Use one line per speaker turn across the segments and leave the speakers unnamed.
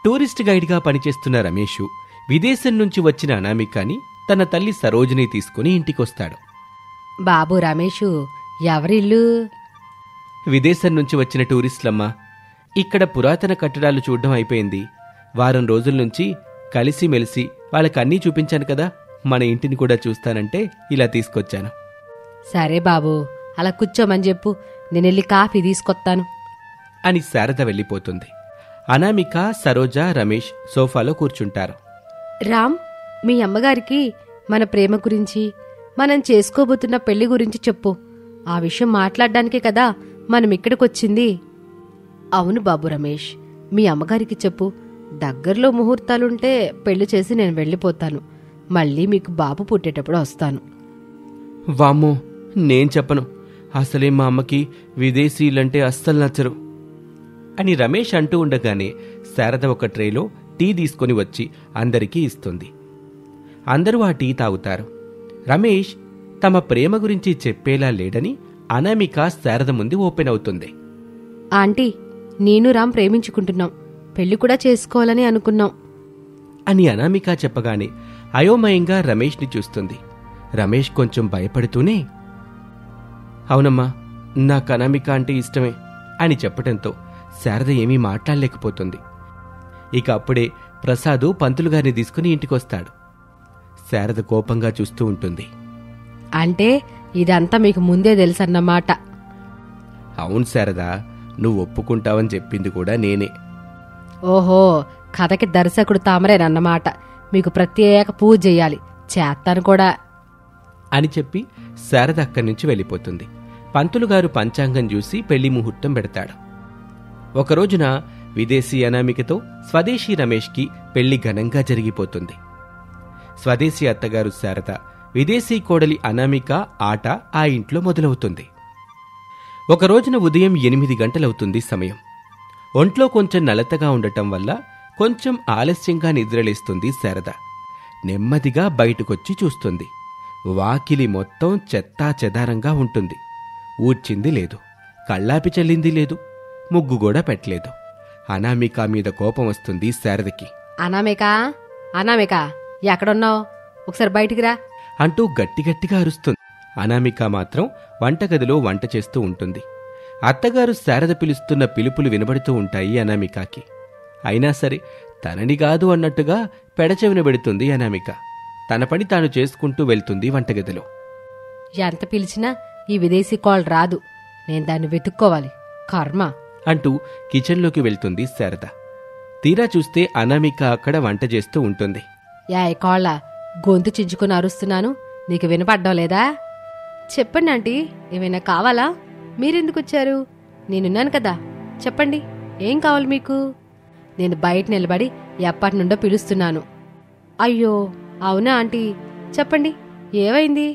Tourist గైడ్గా పనిచేస్తున్న రమేషు విదేశం నుంచి వచ్చిన అనామికాని తన తల్లి సరోజిని తీసుకుని ఇంటికొస్తాడు.
బాబు రమేషు, ఎవరిల్లు?
విదేశం నుంచి వచ్చిన టూరిస్టులమ్మా. ఇక్కడ పురాతన కట్టడాలు చూడ్డం అయిపోయింది. వారం రోజుల నుంచి కలిసిమెలిసి వాళ్ళకన్నీ చూపించాను కదా, మన ఇంటిని కూడా చూస్తానంటే ఇలా తీసుకొచ్చాను.
సరే బాబు, అలా కూర్చోమని చెప్పు, నేనెళ్ళి కాఫీ తీసుకొస్తాను
అని శారద వెళ్ళిపోతుంది. అనామిక, సరోజ, రమేష్ సోఫాలో కూర్చుంటారు.
రామ్, మీ అమ్మగారికి మన ప్రేమ గురించి, మనం చేసుకోబోతున్న పెళ్లి గురించి చెప్పు. ఆ విషయం మాట్లాడడానికే కదా మనం ఇక్కడికొచ్చింది. అవును బాబు రమేష్, మీ అమ్మగారికి చెప్పు. దగ్గరలో ముహూర్తాలుంటే పెళ్లి చేసి నేను వెళ్ళిపోతాను. మళ్ళీ మీకు బాబు పుట్టేటప్పుడు వస్తాను.
వామ్మో, నేను చెప్పను. అసలే మా అమ్మకి విదేశీయులంటే అస్సలు నచ్చరు అని రమేష్ అంటూ ఉండగానే శారద ఒక ట్రేలో టీ తీసుకొని వచ్చి అందరికీ ఇస్తుంది. అందరూ ఆ టీ తాగుతారు. రమేష్ తమ ప్రేమ గురించి చెప్పేలా లేడని అనామిక శారద ముందు ఓపెన్ అవుతుంది.
ఆంటీ, నేను రామ్ ప్రేమించుకుంటున్నాం, పెళ్లి కూడా చేసుకోవాలని అనుకున్నాం
అని అనామిక చెప్పగానే అయోమయంగా రమేష్ని చూస్తుంది. రమేష్ కొంచెం భయపడుతూనే, అవునమ్మా, నాకు అనామిక అంటే ఇష్టమే అని చెప్పటంతో శారద ఏమీ మాట్లాడలేకపోతుంది. ఇక అప్పుడే ప్రసాదు పంతులుగారిని తీసుకుని ఇంటికొస్తాడు. శారద కోపంగా చూస్తూ ఉంటుంది.
అంటే ఇదంతా మీకు ముందే తెలుసన్నమాట.
అవును శారదా, నువ్వు ఒప్పుకుంటావని చెప్పింది కూడా నేనే.
ఓహో, కథకి దర్శకుడు తామరేనన్నమాట. మీకు ప్రత్యేక పూజ చెయ్యాలి, చేస్తాను కూడా
అని చెప్పి శారద అక్కడి నుంచి వెళ్ళిపోతుంది. పంతులుగారు పంచాంగం చూసి పెళ్లి ముహూర్తం పెడతాడు. ఒకరోజున విదేశీ అనామికతో స్వదేశీ రమేష్కి పెళ్లి ఘనంగా జరిగిపోతుంది. స్వదేశీ అత్తగారు శారద, విదేశీ కోడలి అనామిక ఆట ఆ ఇంట్లో మొదలవుతుంది. ఒకరోజున ఉదయం 8 గంటలవుతుంది సమయం. ఒంట్లో కొంచెం నలతగా ఉండటం వల్ల కొంచెం ఆలస్యంగా నిద్రలేస్తుంది శారద. నెమ్మదిగా బయటకొచ్చి చూస్తుంది. వాకిలి మొత్తం చెత్తా చెదారంగా ఉంటుంది. ఊడ్చింది లేదు, కళ్ళాపి చల్లింది లేదు, ముగ్గు కూడా పెట్టలేదు. అనామిక మీద కోపం వస్తుంది శారదకి.
అనామిక, అనామిక, ఎక్కడున్నావు? ఒకసారి బయటికి రా
అంటూ గట్టిగట్టిగా అరుస్తుంది. అనామిక మాత్రం వంటగదిలో వంట చేస్తూ ఉంటుంది. అత్తగారు శారద పిలుస్తున్న పిలుపులు వినబడుతూ ఉంటాయి అనామికకి. అయినా సరే తనని కాదు అన్నట్టుగా పెడచెవిన పెడుతుంది అనామిక. తన పని తాను చేసుకుంటూ వెళ్తుంది వంటగదిలో.
ఎంత పిలిచినా ఈ విదేశీ కాల్ రాదు, నేను దాన్ని వెతుక్కోవాలి, కర్మ
అంటూ కిచెన్లోకి వెళ్తుంది శారద. తీరా చూస్తే అనామిక అక్కడ వంట చేస్తూ ఉంటుంది.
యాయ్ కాళ్ళ, గొంతు చించుకుని అరుస్తున్నాను, నీకు వినపడ్డం లేదా? చెప్పండి ఆంటీ, ఏమైనా కావాలా? మీరెందుకొచ్చారు? నేనున్నాను కదా, చెప్పండి, ఏం కావాలి మీకు? నేను బయట నిలబడి ఎప్పటి నుండో పిలుస్తున్నాను. అయ్యో అవునా ఆంటీ, చెప్పండి, ఏమైంది?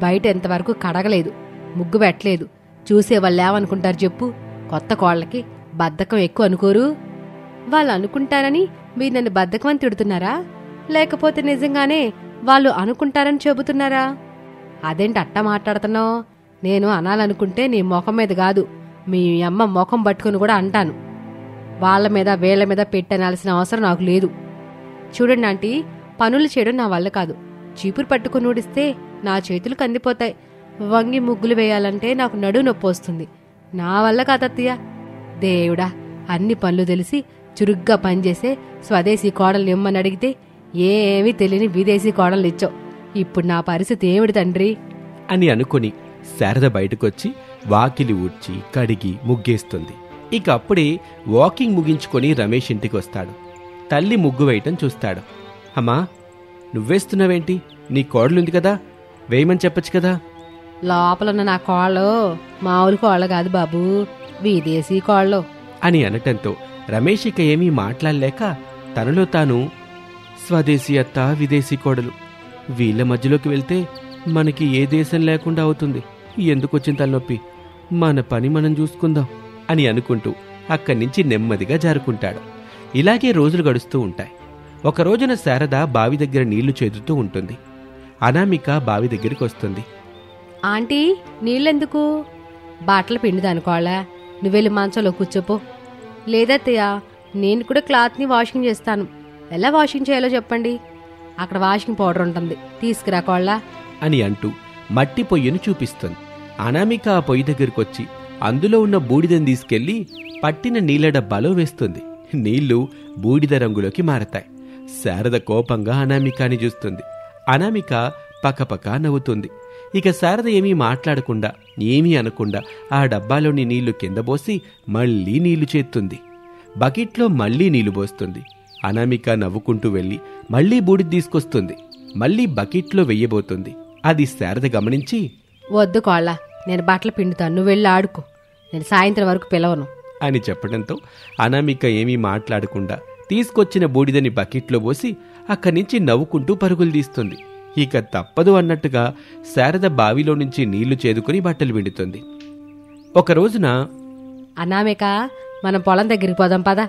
బయట ఎంతవరకు కడగలేదు, ముగ్గు పెట్టలేదు. చూసేవాళ్ళు ఏమనుకుంటారు చెప్పు? కొత్త కోళ్ళకి బద్ధకం ఎక్కువ అనుకోరు? వాళ్ళు అనుకుంటారని మీరు నన్ను బద్ధకం అని తిడుతున్నారా? లేకపోతే నిజంగానే వాళ్ళు అనుకుంటారని చెబుతున్నారా? అదేంటి అట్టా మాట్లాడుతున్నావు? నేను అనాలనుకుంటే నీ ముఖం మీద కాదు, మీ అమ్మ ముఖం పట్టుకుని కూడా అంటాను. వాళ్ళ మీద వీళ్ల మీద పెట్టనాల్సిన అవసరం నాకు లేదు. చూడండి ఆంటీ, పనులు చేయడం నా వల్ల కాదు. చీపురు పట్టుకుని ఊడిస్తే నా చేతులు కందిపోతాయి. వంగి ముగ్గులు వేయాలంటే నాకు నడుము నొప్పి వస్తుంది. నా వల్ల కాదత్తయ్య. దేవుడా, అన్ని పనులు తెలిసి చురుగ్గా పనిచేసే స్వదేశీ కోడలు ఇమ్మని అడిగితే ఏమీ తెలియని విదేశీ కోడలు ఇచ్చావు. ఇప్పుడు నా పరిస్థితి ఏమిటి తండ్రి
అని అనుకుని శారద బయటకొచ్చి వాకిలి ఊడ్చి కడిగి ముగ్గేస్తుంది. ఇక అప్పుడే వాకింగ్ ముగించుకొని రమేష్ ఇంటికొస్తాడు. తల్లి ముగ్గు వేయటం చూస్తాడు. అమ్మా, నువ్వేస్తున్నావేంటి? నీ కోడలుంది కదా, వేయమని చెప్పచ్చు కదా.
లోపలున్న నా కోళ్ళు మామూలు కోళ్ళ కాదు బాబూ, విదేశీ కోళ్ళు
అని అనటంతో రమేష్ ఇక ఏమీ మాట్లాడలేక తనలో తాను, స్వదేశీ అత్త, విదేశీ కోడలు, వీళ్ళ మధ్యలోకి వెళ్తే మనకి ఏ దేశం లేకుండా అవుతుంది. ఎందుకొచ్చిన తలనొప్పి? మన పని మనం చూసుకుందాం అని అనుకుంటూ అక్కడి నుంచి నెమ్మదిగా జారుకుంటాడు. ఇలాగే రోజులు గడుస్తూ ఉంటాయి. ఒక రోజున శారద బావి దగ్గర నీళ్లు చేదుతూ ఉంటుంది. అనామిక బావి దగ్గరికి వస్తుంది.
ఆంటీ, నీళ్ళెందుకు? బాటలు పిండిదానుకోవాలా? నువ్వెళ్ళి మంచంలో కూర్చోపో. లేదత్తయ్య, నేను కూడా క్లాత్ని వాషింగ్ చేస్తాను. ఎలా వాషింగ్ చేయాలో చెప్పండి. అక్కడ వాషింగ్ పౌడర్ ఉంటుంది, తీసుకురా కోళ్ళ
అని అంటూ మట్టి పొయ్యిను చూపిస్తుంది. అనామిక ఆ పొయ్యి దగ్గరకొచ్చి అందులో ఉన్న బూడిదని తీసుకెళ్లి పట్టిన నీళ్ల డబ్బాలో వేస్తుంది. నీళ్లు బూడిద రంగులోకి మారతాయి. శారద కోపంగా అనామికాని చూస్తుంది. అనామిక పకపక నవ్వుతుంది. ఇక శారద ఏమీ మాట్లాడకుండా, ఏమీ అనకుండా ఆ డబ్బాలోని నీళ్లు కింద పోసి మళ్లీ నీళ్లు చేస్తుంది. బకెట్లో మళ్లీ నీళ్లు పోస్తుంది. అనామిక నవ్వుకుంటూ వెళ్ళి మళ్లీ బూడిద తీసుకొస్తుంది. మళ్లీ బకెట్లో వెయ్యబోతుంది. అది శారద గమనించి,
వద్దు కోళ్ళ, నేను బట్టలు పిండుతాను, నువ్వు వెళ్ళి ఆడుకో, నేను సాయంత్రం వరకు పిలవను
అని చెప్పడంతో అనామిక ఏమీ మాట్లాడకుండా తీసుకొచ్చిన బూడిదని బకెట్లో పోసి అక్కడి నుంచి నవ్వుకుంటూ పరుగులు తీస్తుంది. ఇక తప్పదు అన్నట్టుగా శారద బావిలో నుంచి నీళ్లు చేదుకుని బట్టలు పిండుతుంది. ఒక రోజున,
అనామిక, మనం పొలం దగ్గరికి పోదాం పదా.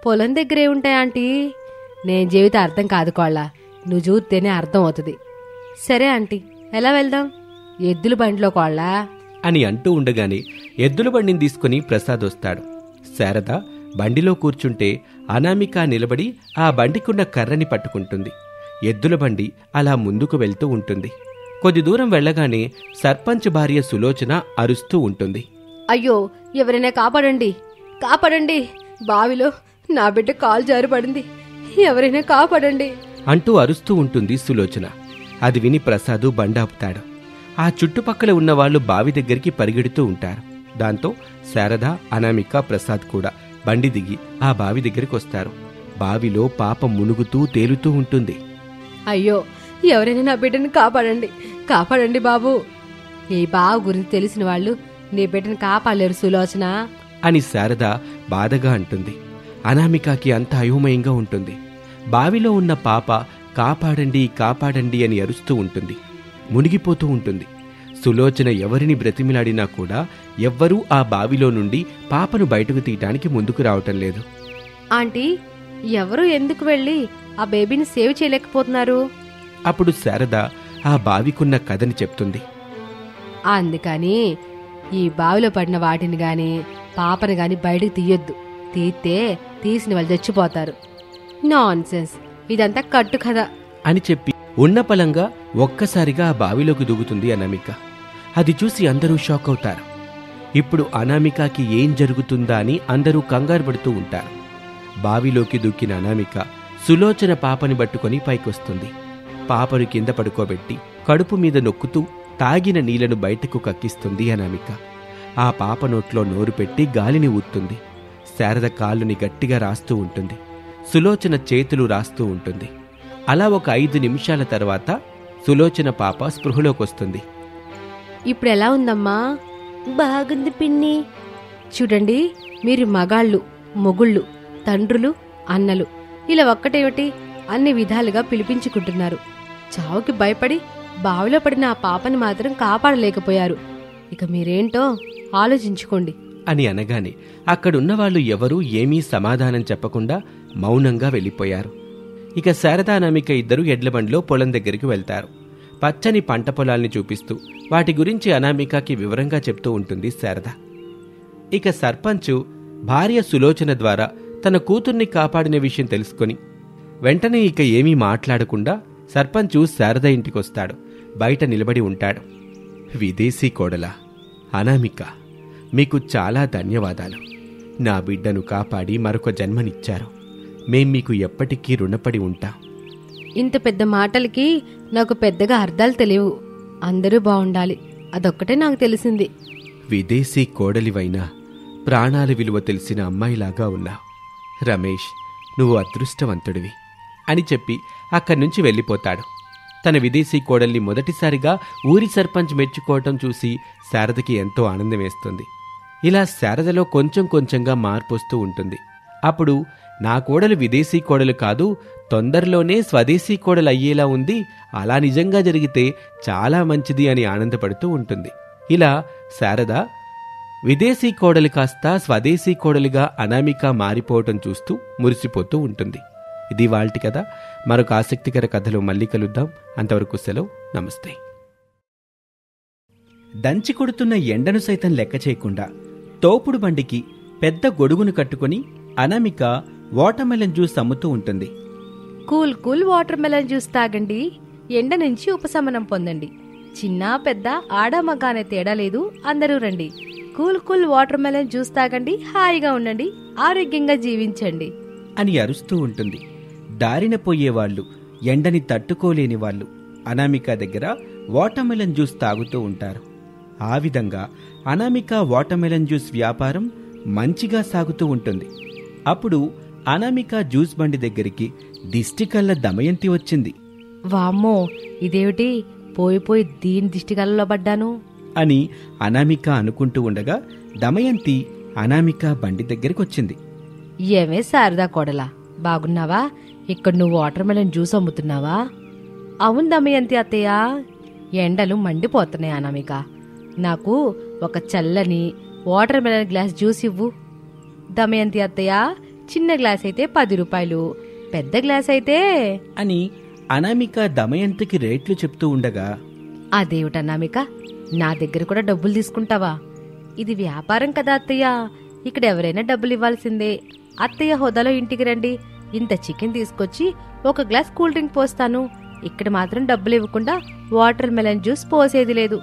పొలం దగ్గరే ఉంటాయి ఆంటీ, నేను జీవితం అర్థం కాదు కోళ్ళ, నువ్వు చూస్తేనే అర్థం అవుతుంది. సరే ఆంటీ, ఎలా వెళ్దాం? ఎద్దుల బండిలో కోళ్ళ
అని అంటూ ఉండగానే ఎద్దుల బండిని తీసుకుని ప్రసాద్ వస్తాడు. శారద బండిలో కూర్చుంటే అనామిక నిలబడి ఆ బండికున్న కర్రని పట్టుకుంటుంది. ఎద్దుల బండి అలా ముందుకు వెళ్తూ ఉంటుంది. కొద్ది దూరం వెళ్లగానే సర్పంచ్ భార్య సులోచన అరుస్తూ ఉంటుంది.
అయ్యో, ఎవరైనా కాపాడండి, కాపాడండి, బావిలో నా బిడ్డ కాలు జారిపడింది, ఎవరైనా కాపాడండి
అంటూ అరుస్తూ ఉంటుంది సులోచన. అది విని ప్రసాదు బండాపుతాడు. ఆ చుట్టుపక్కల ఉన్నవాళ్లు బావి దగ్గరికి పరిగెడుతూ ఉంటారు. దాంతో శారద, అనామిక, ప్రసాద్ కూడా బండి దిగి ఆ బావి దగ్గరికి వస్తారు. బావిలో పాప మునుగుతూ తేలుతూ ఉంటుంది.
అయ్యో, ఎవరైనా నా బిడ్డను కాపాడండి, కాపాడండి బాబు. ఈ బావు గురించి తెలిసిన వాళ్ళు నీ బిడ్డను కాపాడలేరు సులోచన
అని శారద బాధగా అంటుంది. అనామికకి అంత అయోమయంగా ఉంటుంది. బావిలో ఉన్న పాప కాపాడండి, కాపాడండి అని అరుస్తూ ఉంటుంది, మునిగిపోతూ ఉంటుంది. సులోచన ఎవరిని బ్రతిమిలాడినా కూడా ఎవ్వరూ ఆ బావిలో నుండి పాపను బయటకు తీయటానికి ముందుకు రావటం లేదు.
ఆంటీ, ఎవరు ఎందుకు వెళ్ళి ఆ బేబీని సేవ్ చేయలేకపోతున్నారు?
అప్పుడు శారద ఆ బావికున్న కథని చెప్తుంది.
అందుకని ఈ బావిలో పడిన వాటిని గాని పాపను గాని బయటకు తీయొద్దు, తీస్తే తీసిన వాళ్ళు చచ్చిపోతారు. నాన్ సెన్స్, ఇదంతా కట్టు కథ
అని చెప్పి ఉన్నపలంగా ఒక్కసారిగా ఆ బావిలోకి దూకుతుంది అనామిక. అది చూసి అందరూ షాక్ అవుతారు. ఇప్పుడు అనామికకి ఏం జరుగుతుందా అని అందరూ కంగారు పడుతూ ఉంటారు. బావిలోకి దూకిన అనామిక సులోచన పాపని పట్టుకొని పైకొస్తుంది. పాపను కింద పడుకోబెట్టి కడుపు మీద నొక్కుతూ తాగిన నీళ్లను బయటకు కక్కిస్తుంది అనామిక. ఆ పాప నోట్లో నోరు పెట్టి గాలిని ఊత్తుంది. శారద కాళ్ళుని గట్టిగా రాస్తూ ఉంటుంది. సులోచన చేతులు రాస్తూ ఉంటుంది. అలా ఒక 5 నిమిషాల తర్వాత సులోచన పాప స్పృహలోకొస్తుంది.
ఇప్పుడు ఎలా ఉందమ్మా? బాగుంది పిన్ని. చూడండి, మీరు మగాళ్ళు, మొగుళ్ళు, తండ్రులు, అన్నలు, ఇలా ఒక్కటేమిటి అన్ని విధాలుగా పిలిపించుకుంటున్నారు. చావుకి భయపడి బావిలో పడిన ఆ పాపని మాత్రం కాపాడలేకపోయారు. ఇక మీరేంటో ఆలోచించుకోండి
అని అనగానే అక్కడున్న వాళ్ళు ఎవరూ ఏమీ సమాధానం చెప్పకుండా మౌనంగా వెళ్ళిపోయారు. ఇక శారదా, అనామిక ఇద్దరు ఎడ్లబండిలో పొలం దగ్గరికి వెళ్తారు. పచ్చని పంట పొలాల్ని చూపిస్తూ వాటి గురించి అనామికకి వివరంగా చెప్తూ ఉంటుంది శారద. ఇక సర్పంచు భార్య సులోచన ద్వారా తన కూతుర్ని కాపాడిన విషయం తెలుసుకొని వెంటనే ఇక ఏమీ మాట్లాడకుండా సర్పంచు శారద ఇంటికొస్తాడు. బయట నిలబడి ఉంటాడు. విదేశీ కోడలా అనామిక, మీకు చాలా ధన్యవాదాలు. నా బిడ్డను కాపాడి మరొక జన్మనిచ్చారు. మేం మీకు ఎప్పటికీ రుణపడి ఉంటాం.
ఇంత పెద్ద మాటలకి నాకు పెద్దగా అర్థాలు తెలియవు. అందరూ బాగుండాలి, అదొక్కటే నాకు తెలిసింది.
విదేశీ కోడలివైనా ప్రాణాల విలువ తెలిసిన అమ్మాయిలాగా ఉన్నావు. రమేష్, నువ్వు అదృష్టవంతుడివి అని చెప్పి అక్కడి నుంచి వెళ్ళిపోతాడు. తన విదేశీ కోడల్ని మొదటిసారిగా ఊరి సర్పంచ్ మెచ్చుకోవటం చూసి శారదకి ఎంతో ఆనందం వేస్తుంది. ఇలా శారదలో కొంచెం కొంచెంగా మార్పు వస్తూ ఉంటుంది. అప్పుడు నా కోడలు విదేశీ కోడలు కాదు, తొందరలోనే స్వదేశీ కోడలు అయ్యేలా ఉంది, అలా నిజంగా జరిగితే చాలా మంచిది అని ఆనందపడుతూ ఉంటుంది. ఇలా శారద విదేశీ కోడలు కాస్త స్వదేశీ కోడలుగా అనామిక మారిపోవటం చూస్తూ మురిసిపోతూ ఉంటుంది. ఇది వాల్టి కథ. మరొక ఆసక్తికర కథలో మళ్ళీ కలుద్దాం. అంతవరకు సెలవు. నమస్తే. దంచి కొడుతున్న ఎండను సైతం లెక్క చేయకుండా తోపుడు బండికి పెద్ద గొడుగును కట్టుకుని అనామిక వాటర్మెలన్ జ్యూస్ అమ్ముతూ ఉంటుంది.
Cool cool water melon juice తాగండి, ఎండ నుంచి ఉపశమనం పొందండి. చిన్న పెద్ద ఆడ మగ అనే తేడా లేదు, అందరూ రండి. Cool cool water melon juice తాగండి, హాయిగా ఉండండి, ఆరోగ్యంగా జీవించండి
అని అరుస్తూ ఉంటుంది. దారిన పోయేవాళ్లు, ఎండని తట్టుకోలేని వాళ్ళు అనామిక దగ్గర వాటర్మెలన్ జ్యూస్ తాగుతూ ఉంటారు. ఆ విధంగా అనామిక వాటర్మెలన్ జ్యూస్ వ్యాపారం మంచిగా సాగుతూ ఉంటుంది. అప్పుడు అనామిక జ్యూస్ బండి దగ్గరికి దిష్టికళ్ళ దమయంతి వచ్చింది.
వామ్మో, ఇదేమిటి, పోయి దీని దిష్టికల్లో పడ్డాను
అని అనామిక అనుకుంటూ ఉండగా దమయంతి అనామిక బండి దగ్గరికొచ్చింది.
ఏమే శారదా కోడలా, బాగున్నావా? ఇక్కడ నువ్వు వాటర్ మెలన్ జ్యూస్ అమ్ముతున్నావా? అవును దమయంతి అత్తయ్య, ఎండలు మండిపోతున్నాయి అనామిక. నాకు ఒక చల్లని వాటర్ మెలన్ గ్లాస్ జ్యూస్ ఇవ్వు. దమయంతి అత్తయ్య, చిన్న గ్లాస్ అయితే 10 రూపాయలు, పెద్ద గ్లాస్ అయితే
అని అనామిక దమయంతికి రేట్లు చెప్తూ ఉండగా,
అదేమిటనామిక, నా దగ్గర కూడా డబ్బులు తీసుకుంటావా? ఇది వ్యాపారం కదా అత్తయ్య, ఇక్కడ ఎవరైనా డబ్బులు ఇవ్వాల్సిందే. అత్తయ్య హోదాలో ఇంటికి రండి, ఇంత చికెన్ తీసుకొచ్చి ఒక గ్లాస్ కూల్ డ్రింక్ పోస్తాను. ఇక్కడ మాత్రం డబ్బులు ఇవ్వకుండా వాటర్ మెలన్ జ్యూస్ పోసేది లేదు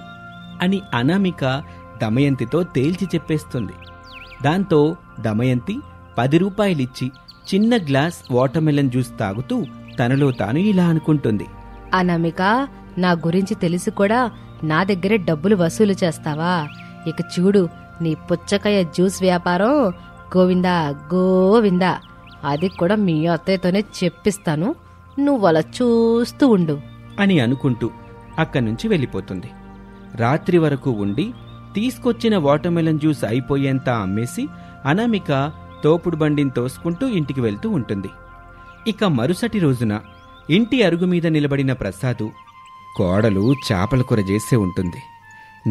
అని అనామిక దమయంతితో తేల్చి చెప్పేస్తుంది. దాంతో దమయంతి 10 రూపాయలిచ్చి చిన్న గ్లాస్ వాటర్మెలన్ జ్యూస్ తాగుతూ తనలో తాను ఇలా అనుకుంటుంది.
అనామిక, నా గురించి తెలిసి కూడా నా దగ్గరే డబ్బులు వసూలు చేస్తావా? ఇక చూడు, నీ పుచ్చకాయ జ్యూస్ వ్యాపారం గోవిందా గోవిందా. అది కూడా మీ అత్తయ్యతోనే చెప్పిస్తాను, నువ్వలా చూస్తూ ఉండు
అని అనుకుంటూ అక్కడి నుంచి వెళ్ళిపోతుంది. రాత్రి వరకు ఉండి తీసుకొచ్చిన వాటర్మెలన్ జ్యూస్ అయిపోయేంత అమ్మేసి అనామిక తోపుడు బండిని తోసుకుంటూ ఇంటికి వెళ్తూ ఉంటుంది. ఇక మరుసటి రోజున ఇంటి అరుగు మీద నిలబడిన ప్రసాదు కోడలు చేపల కూర చేసే ఉంటుంది.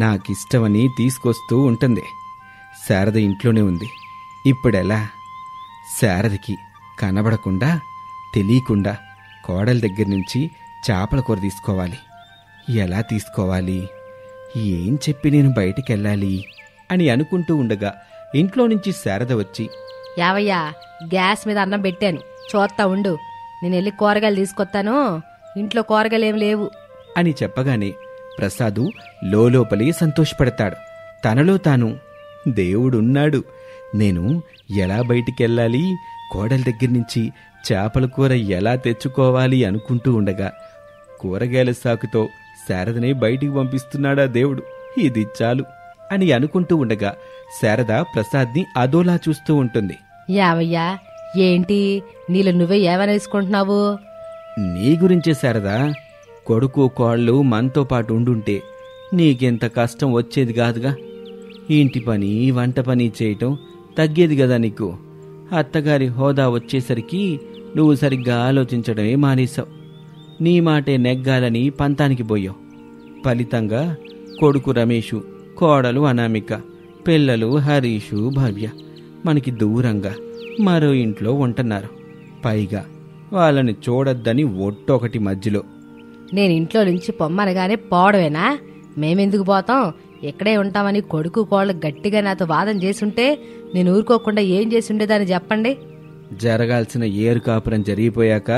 నాకిష్టమని తీసుకొస్తూ ఉంటుంది. శారద ఇంట్లోనే ఉంది. ఇప్పుడెలా? శారదకి కనబడకుండా తెలియకుండా కోడల దగ్గర నుంచి చేపల కూర తీసుకోవాలి. ఎలా తీసుకోవాలి? ఏం చెప్పి నేను బయటికెళ్ళాలి అని అనుకుంటూ ఉండగా ఇంట్లో నుంచి శారద వచ్చి,
యావయ్యా, గ్యాస్ మీద అన్నం పెట్టాను, చూస్తా ఉండు, నేను వెళ్ళి కూరగాయలు తీసుకొస్తాను, ఇంట్లో కూరగాయలేం లేవు
అని చెప్పగానే ప్రసాదు లోపలి సంతోషపడతాడు. తనలో తాను, దేవుడున్నాడు, నేను ఎలా బయటికెళ్ళాలి, కోడల దగ్గర నుంచి చేపల కూర ఎలా తెచ్చుకోవాలి అనుకుంటూ ఉండగా కూరగాయల సాకుతో శారదని బయటికి పంపిస్తున్నాడా దేవుడు, ఇది చాలు అని అనుకుంటూ ఉండగా శారద ప్రసాద్ని అదోలా చూస్తూ ఉంటుంది.
యావయ్యా, ఏంటి నీళ్ళు నువ్వే ఏమనేసుకుంటున్నావు?
నీ గురించే శారదా. కొడుకు కోళ్ళు మనతో పాటు ఉండుంటే నీకెంత కష్టం వచ్చేది కాదుగా. ఇంటి పని వంట పని చేయటం తగ్గేది కదా నీకు. అత్తగారి హోదా వచ్చేసరికి నువ్వు సరిగ్గా ఆలోచించడమే మానేశావు. నీ మాటే నెగ్గాలని పంతానికి పోయావు. ఫలితంగా కొడుకు రమేషు, కోడలు అనామిక, పిల్లలు హరీషు, భవ్య మనకి దూరంగా మరో ఇంట్లో ఉంటున్నారు. పైగా వాళ్ళని చూడొద్దని ఒట్టొకటి మధ్యలో.
నేను ఇంట్లో నుంచి పొమ్మనగానే పోవడమేనా? మేమెందుకు పోతాం, ఇక్కడే ఉంటామని కొడుకు కోళ్ళు గట్టిగా నాతో వాదన చేసుంటే నేను ఊరుకోకుండా ఏం చేసుండేదాన్ని చెప్పండి.
జరగాల్సిన ఏరు కాపురం జరిగిపోయాక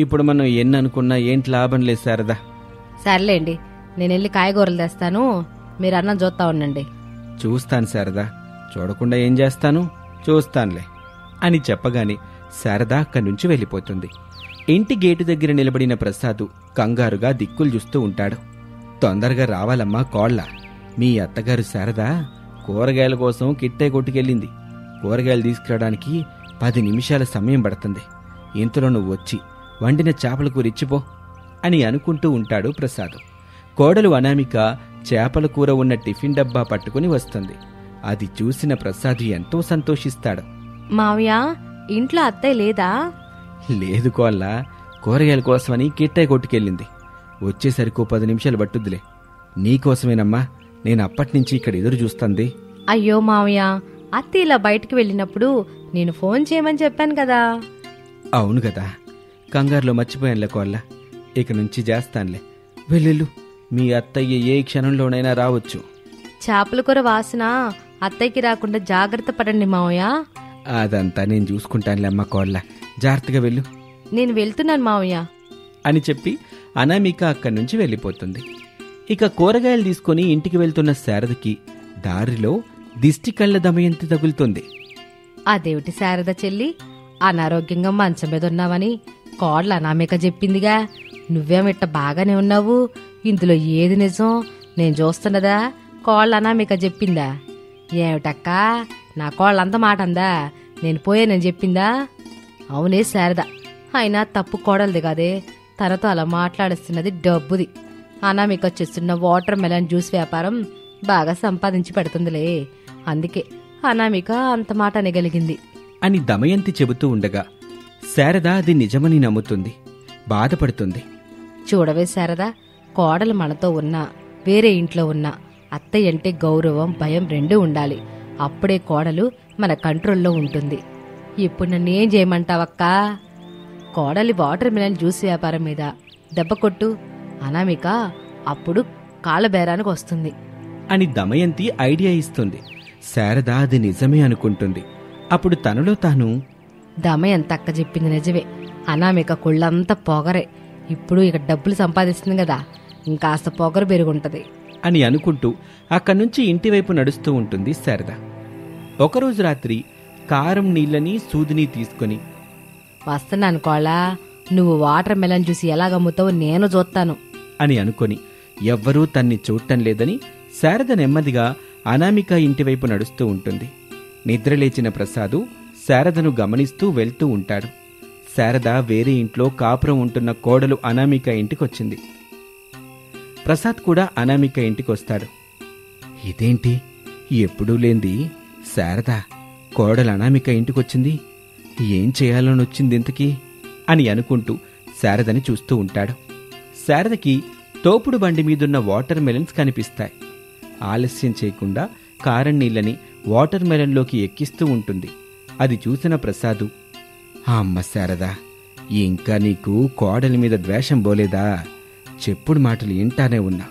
ఇప్పుడు మనం ఎన్ని అనుకున్నా ఏంటి లాభం లేదు శారదా.
సర్లేండి, నేను వెళ్ళి కాయగూరలు తెస్తాను, మీరు అన్నం చూస్తా ఉండండి.
చూస్తాను శారదా, చూడకుండా ఏం చేస్తాను, చూస్తానులే అని చెప్పగానే శారద అక్కడి నుంచి వెళ్ళిపోతుంది. ఇంటి గేటు దగ్గర నిలబడిన ప్రసాదు కంగారుగా దిక్కులు చూస్తూ ఉంటాడు. తొందరగా రావాలమ్మా కోళ్ళ, మీ అత్తగారు శారద కూరగాయల కోసం కిట్టే కొట్టుకెళ్ళింది. కూరగాయలు తీసుకురావడానికి 10 నిమిషాల సమయం పడుతుంది. ఇంతలో నువ్వు వచ్చి వండిన చేపల కూర ఇచ్చిపో అని అనుకుంటూ ఉంటాడు ప్రసాదు. కోడలు అనామిక చేపల కూర ఉన్న టిఫిన్ డబ్బా పట్టుకుని వస్తుంది. అది చూసిన ప్రసాదు ఎంతో సంతోషిస్తాడు.
మావయ్య, ఇంట్లో అత్తయ్య లేదా?
లేదు కోళ్ళ, కూరగాయల కోసమని కిట్టాయి కొట్టుకెళ్ళింది. వచ్చేసరికి 10 నిమిషాలు పట్టుద్దిలే. నీకోసమేనమ్మా నేను అప్పటినుంచి ఇక్కడ ఎదురు చూస్తుంది.
అయ్యో మావయ్య, అత్త ఇలా బయటికి వెళ్ళినప్పుడు నేను ఫోన్ చేయమని చెప్పాను కదా.
అవును కదా, కంగారులో మర్చిపోయానులే కోళ్ళ. ఇక నుంచి చేస్తానులే. వెళ్ళు, మీ అత్తయ్య ఏ క్షణంలోనైనా రావచ్చు.
చేపల కూర వాసన అత్తయ్యకి రాకుండా జాగ్రత్త పడండి మావయ్య.
అదంతా నేను చూసుకుంటానులేమ్మా కోళ్ళ, జాగ్రత్తగా వెళ్ళు
నేను వెళ్తున్నాను మావయ్య.
అని చెప్పి అనామిక అక్కడి నుంచి వెళ్ళిపోతుంది. ఇక కూరగాయలు తీసుకుని ఇంటికి వెళ్తున్న శారదకి దారిలో దిష్టి కళ్ళ దమయంతి తగులుతుంది.
అదేమిటి శారద చెల్లి, అనారోగ్యంగా మంచం మీద ఉన్నావని కోడలు అనామిక చెప్పిందిగా. నువ్వేమిట్ట బాగానే ఉన్నావు, ఇందులో ఏది నిజం? నేను చూస్తున్నదా కోళ్ళ అనామిక చెప్పిందా? ఏమిటక్కా, నా కోళ్ళంత మాట అందా? నేను పోయానని చెప్పిందా? అవునే శారద, అయినా తప్పు కోడలది కాదే, తనతో అలా మాట్లాడిస్తున్నది డబ్బుది. అనామిక చేస్తున్న వాటర్ మెలన్ జ్యూస్ వ్యాపారం బాగా సంపాదించి పెడుతుందిలే, అందుకే అనామిక అంత మాట అనగలిగింది
అని దమయంతి చెబుతూ ఉండగా శారద అది నిజమని నమ్ముతుంది, బాధపడుతుంది.
చూడవే శారద, కోడలు మనతో ఉన్నా వేరే ఇంట్లో ఉన్నా అత్తయ్య అంటే గౌరవం భయం రెండూ ఉండాలి. అప్పుడే కోడలు మన కంట్రోల్లో ఉంటుంది. ఇప్పుడు నన్నేం చేయమంటావక్కా? కోడలి వాటర్ మిలన్ జ్యూస్ వ్యాపారం మీద దెబ్బ కొట్టు, అనామిక అప్పుడు కాళ్ళ బేరానికి వస్తుంది
అని దమయంతి ఐడియా ఇస్తుంది. శారద అది నిజమే అనుకుంటుంది. అప్పుడు తనలో తాను,
దమయంత అక్క చెప్పింది నిజమే, అనామిక కుళ్ళంతా పొగరే. ఇప్పుడు ఇక డబ్బులు సంపాదిస్తుంది కదా, ఇంకాస్త పొగరు పెరుగుంటది
అని అనుకుంటూ అక్కడి నుంచి ఇంటివైపు నడుస్తూ ఉంటుంది శారద. ఒకరోజు రాత్రి కారం నీళ్ళని సూదిని తీసుకుని,
వస్తున్నాను కోళ్ళా, నువ్వు వాటర్ మెలన్ జ్యూస్ ఎలాగమ్ముతావో నేను చూస్తాను
అని అనుకొని ఎవ్వరూ తన్ని చూడటం లేదని శారద నెమ్మదిగా అనామిక ఇంటివైపు నడుస్తూ ఉంటుంది. నిద్రలేచిన ప్రసాదు శారదను గమనిస్తూ వెళ్తూ ఉంటాడు. శారద వేరే ఇంట్లో కాపురం ఉంటున్న కోడలు అనామిక ఇంటికొచ్చింది. ప్రసాద్ కూడా అనామిక ఇంటికొస్తాడు. ఇదేంటి ఎప్పుడూ లేంది శారద కోడలు అనామిక ఇంటికొచ్చింది, ఏం చేయాలని వచ్చింది ఇంతకీ అని అనుకుంటూ శారదని చూస్తూ ఉంటాడు. శారదకి తోపుడు బండి మీదున్న వాటర్ మెలన్స్ కనిపిస్తాయి. ఆలస్యం చేయకుండా కారం నీళ్ళని వాటర్ మెలన్లోకి ఎక్కిస్తూ ఉంటుంది. అది చూసిన ప్రసాదు, అమ్మ శారద, ఇంకా నీకు కోడలి మీద ద్వేషం పోలేదా? చెప్పుడు మాటలు వింటానే ఉన్నా,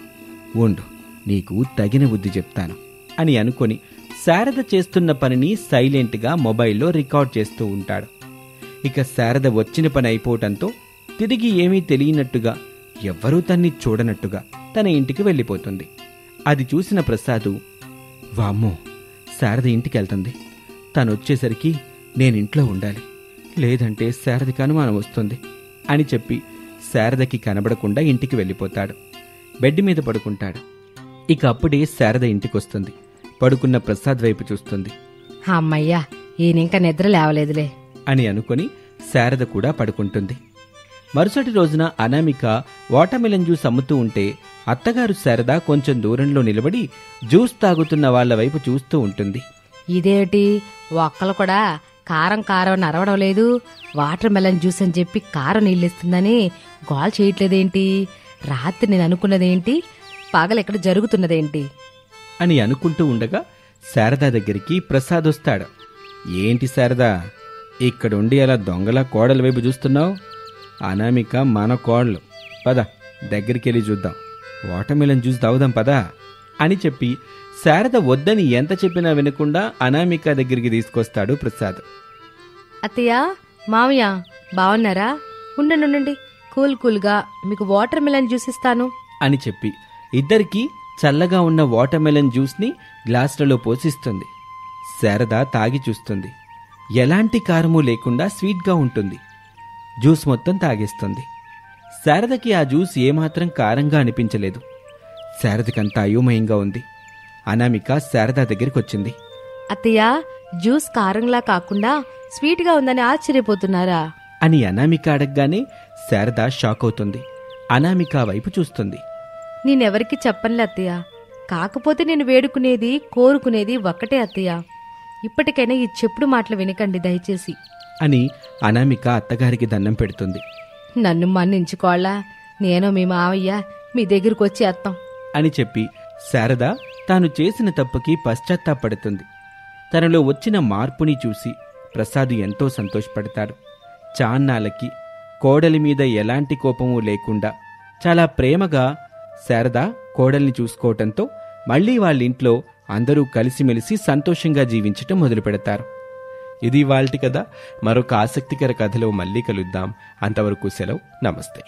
ఉండు నీకు తగిన బుద్ధి చెప్తాను అని అనుకొని శారద చేస్తున్న పనిని సైలెంట్గా మొబైల్లో రికార్డ్ చేస్తూ ఉంటాడు. ఇక శారద వచ్చిన పని అయిపోవటంతో తిరిగి ఏమీ తెలియనట్టుగా ఎవ్వరూ తన్ని చూడనట్టుగా తన ఇంటికి వెళ్ళిపోతుంది. అది చూసిన ప్రసాదు, వామ్మో శారద ఇంటికెళ్తుంది, తనొచ్చేసరికి నేనింట్లో ఉండాలి, లేదంటే శారదకి అనుమానం వస్తుంది అని చెప్పి శారదకి కనబడకుండా ఇంటికి వెళ్ళిపోతాడు. బెడ్ మీద పడుకుంటాడు. ఇక అప్పుడే శారద ఇంటికొస్తుంది. పడుకున్న ప్రసాద్ వైపు చూస్తుంది.
అమ్మయ్యా, ఈయనింకా నిద్ర లేవలేదులే
అని అనుకొని శారద కూడా పడుకుంటుంది. మరుసటి రోజున అనామిక వాటర్మెలన్ జ్యూస్ అమ్ముతూ ఉంటే అత్తగారు శారద కొంచెం దూరంలో నిలబడి జ్యూస్ తాగుతున్న వాళ్ల వైపు చూస్తూ ఉంటుంది.
ఇదేటి ఒక్కలు కూడా కారం కారం నరవడం లేదు, వాటర్ మెలన్ జ్యూస్ అని చెప్పి కారం నీళ్ళిస్తుందని గోల్ చేయట్లేదేంటి? రాత్రి నేను అనుకున్నదేంటి, పగలెక్కడ జరుగుతున్నదేంటి
అని అనుకుంటూ ఉండగా శారద దగ్గరికి ప్రసాద్ వస్తాడు. ఏంటి శారదా, ఇక్కడుండి అలా దొంగలా కోడల వైపు చూస్తున్నావు? అనామిక మన కోడలు, పద దగ్గరికెళ్ళి చూద్దాం, వాటర్మెలన్ జ్యూస్ తాగుదాం పదా అని చెప్పి శారద వద్దని ఎంత చెప్పినా వినకుండా అనామిక దగ్గరికి తీసుకొస్తాడు ప్రసాద్.
అత్తయ్య, మావయ్య బాగున్నారా? ఉండండి, కూల్ కూల్గా మీకు వాటర్ మెలన్ జ్యూస్ ఇస్తాను
అని చెప్పి ఇద్దరికీ చల్లగా ఉన్న వాటర్మెలన్ జ్యూస్ని గ్లాసులలో పోసిస్తుంది. శారద తాగి చూస్తుంది. ఎలాంటి కారమూ లేకుండా స్వీట్గా ఉంటుంది. జ్యూస్ మొత్తం తాగేస్తుంది. శారదకి ఆ జ్యూస్ ఏమాత్రం కారంగా అనిపించలేదు. శారదకంతా అయోమయంగా ఉంది. అనామిక శారద దగ్గరికి వచ్చింది.
అత్తయ్య, జ్యూస్ కారంలా కాకుండా స్వీట్గా ఉందని ఆశ్చర్యపోతున్నారా
అని అనామిక అడగగానే శారద షాక్ అవుతుంది. అనామిక వైపు చూస్తుంది.
నేనెవరికి చెప్పనులే అత్తయ్య, కాకపోతే నేను వేడుకునేది కోరుకునేది ఒక్కటే అత్తయ్య. ఇప్పటికైనా ఈ చెప్పుడు మాటలు వినకండి దయచేసి
అని అనామిక అత్తగారికి దండం పెడుతుంది.
నన్ను మన్నించుకోళ్ళా, నేను మీ మావయ్య మీ దగ్గరకు వచ్చి అత్తాం
అని చెప్పి శారద తాను చేసిన తప్పుకి పశ్చాత్తాపడుతుంది. తనలో వచ్చిన మార్పుని చూసి ప్రసాద్ ఎంతో సంతోషపడతాడు. చాన్నాళ్ళకి కోడలి మీద ఎలాంటి కోపమూ లేకుండా చాలా ప్రేమగా శారద కోడల్ని చూసుకోవటంతో మళ్లీ వాళ్ళింట్లో అందరూ కలిసిమెలిసి సంతోషంగా జీవించటం మొదలు పెడతారు. ఇది ఇవాల్టి కథ. మరొక ఆసక్తికర కథలో మళ్ళీ కలుద్దాం. అంతవరకు సెలవు. నమస్తే.